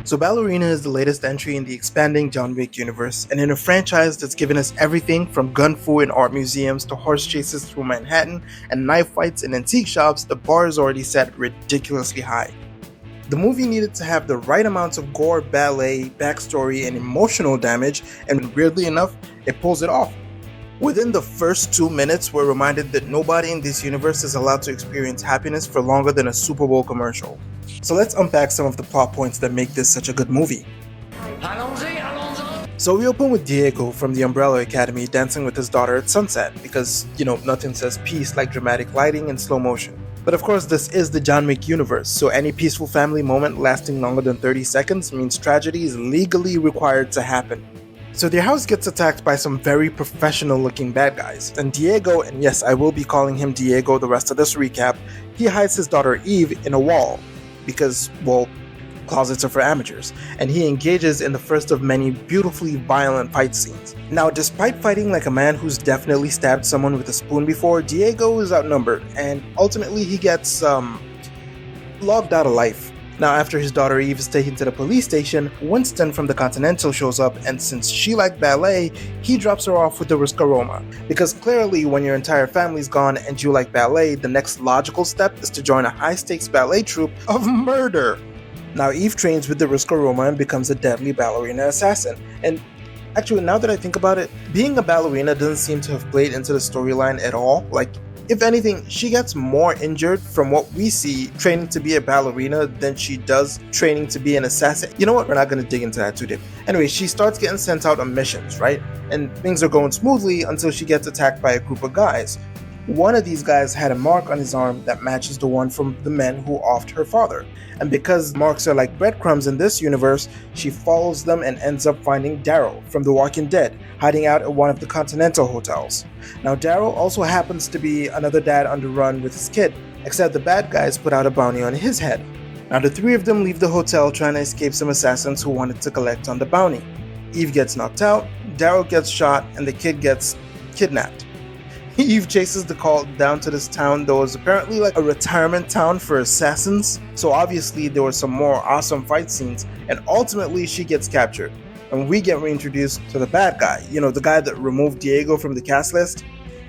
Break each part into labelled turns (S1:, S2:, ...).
S1: So Ballerina is the latest entry in the expanding John Wick universe, and in a franchise that's given us everything from gun fu in art museums to horse chases through Manhattan and knife fights in antique shops. The bar is already set ridiculously high. The movie needed to have the right amounts of gore, ballet, backstory, and emotional damage, and weirdly enough, it pulls it off. Within the first 2 minutes, we're reminded that nobody in this universe is allowed to experience happiness for longer than a Super Bowl commercial. So let's unpack some of the plot points that make this such a good movie. So we open with Diego from the Umbrella Academy dancing with his daughter at sunset, because, nothing says peace like dramatic lighting and slow motion. But of course, this is the John Wick universe, so any peaceful family moment lasting longer than 30 seconds means tragedy is legally required to happen. So their house gets attacked by some very professional looking bad guys, and Diego, and yes, I will be calling him Diego the rest of this recap, he hides his daughter Eve in a wall, because, well, closets are for amateurs, and he engages in the first of many beautifully violent fight scenes. Now, despite fighting like a man who's definitely stabbed someone with a spoon before, Diego is outnumbered, and ultimately he gets, logged out of life. Now, after his daughter Eve is taken to the police station, Winston from the Continental shows up, and since she liked ballet, he drops her off with the Riscaroma. Because clearly, when your entire family's gone and you like ballet, the next logical step is to join a high-stakes ballet troupe of murder. Now, Eve trains with the Riscaroma and becomes a deadly ballerina assassin. And actually, now that I think about it, being a ballerina doesn't seem to have played into the storyline at all. Like, if anything, she gets more injured from what we see training to be a ballerina than she does training to be an assassin. You know what? We're not going to dig into that too deep. Anyway, she starts getting sent out on missions, right? And things are going smoothly until she gets attacked by a group of guys. One of these guys had a mark on his arm that matches the one from the men who offed her father. And because marks are like breadcrumbs in this universe, she follows them and ends up finding Daryl from The Walking Dead, hiding out at one of the Continental hotels. Now, Daryl also happens to be another dad on the run with his kid, except the bad guys put out a bounty on his head. Now, the three of them leave the hotel trying to escape some assassins who wanted to collect on the bounty. Eve gets knocked out, Daryl gets shot, and the kid gets kidnapped. Eve chases the cult down to this town that was apparently like a retirement town for assassins, so obviously there were some more awesome fight scenes, and ultimately she gets captured. And we get reintroduced to the bad guy, the guy that removed Diego from the cast list.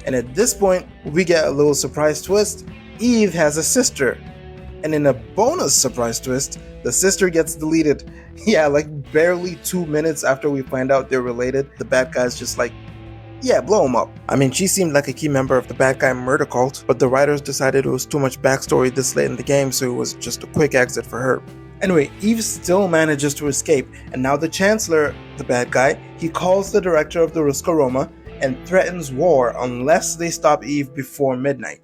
S1: And at this point, we get a little surprise twist. Eve has a sister. And in a bonus surprise twist, the sister gets deleted. Yeah, like barely 2 minutes after we find out they're related, the bad guy's just like, yeah, blow him up. I mean, she seemed like a key member of the bad guy murder cult, but the writers decided it was too much backstory this late in the game, so it was just a quick exit for her. Anyway, Eve still manages to escape, and now the Chancellor, the bad guy, he calls the director of the Riscaroma and threatens war unless they stop Eve before midnight.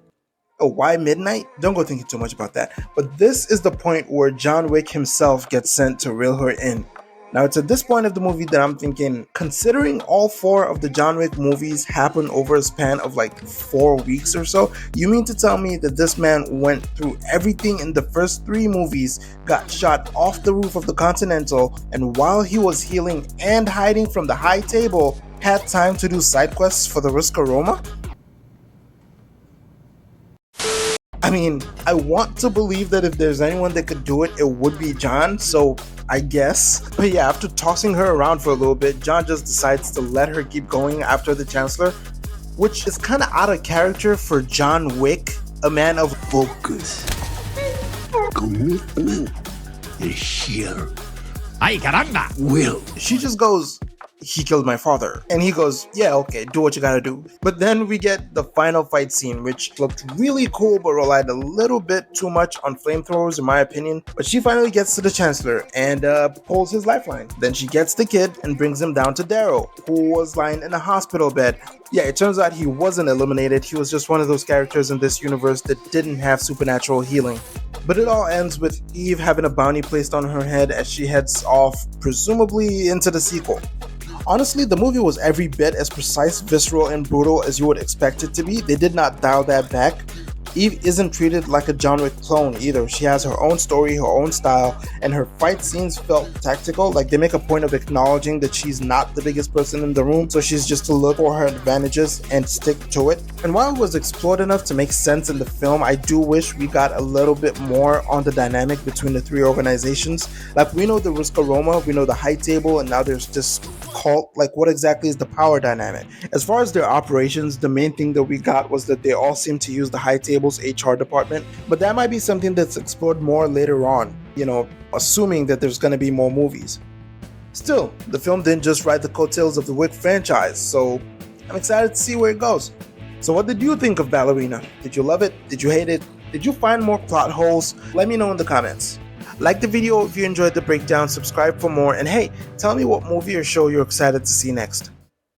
S1: Oh, why midnight? Don't go thinking too much about that. But this is the point where John Wick himself gets sent to reel her in. Now, it's at this point of the movie that I'm thinking, considering all 4 of the John Wick movies happen over a span of like 4 weeks or so, you mean to tell me that this man went through everything in the first 3 movies, got shot off the roof of the Continental, and while he was healing and hiding from the high table, had time to do side quests for the Riscaroma? I mean, I want to believe that if there's anyone that could do it, it would be John, so I guess. But yeah, after tossing her around for a little bit, John just decides to let her keep going after the Chancellor, which is kind of out of character for John Wick, a man of focus, commitment, and sheer ay caramba will. She just goes, he killed my father. And he goes, yeah, okay, do what you gotta do. But then we get the final fight scene, which looked really cool, but relied a little bit too much on flamethrowers, in my opinion. But she finally gets to the Chancellor and pulls his lifeline. Then she gets the kid and brings him down to Daryl, who was lying in a hospital bed. Yeah, it turns out he wasn't eliminated. He was just one of those characters in this universe that didn't have supernatural healing. But it all ends with Eve having a bounty placed on her head as she heads off, presumably into the sequel. Honestly, the movie was every bit as precise, visceral, and brutal as you would expect it to be. They did not dial that back. Eve isn't treated like a John Wick clone either. She has her own story, her own style, and her fight scenes felt tactical. Like they make a point of acknowledging that she's not the biggest person in the room, so she's just to look for her advantages and stick to it. And while it was explored enough to make sense in the film, I do wish we got a little bit more on the dynamic between the three organizations. Like we know the Risk Aroma, we know the High Table, and now there's this cult. Like what exactly is the power dynamic? As far as their operations, the main thing that we got was that they all seem to use the High Table's HR department, but that might be something that's explored more later on, assuming that there's going to be more movies. Still, the film didn't just ride the coattails of the Wick franchise, so I'm excited to see where it goes. So what did you think of Ballerina? Did you love it? Did you hate it? Did you find more plot holes? Let me know in the comments. Like the video if you enjoyed the breakdown, subscribe for more, and hey, tell me what movie or show you're excited to see next.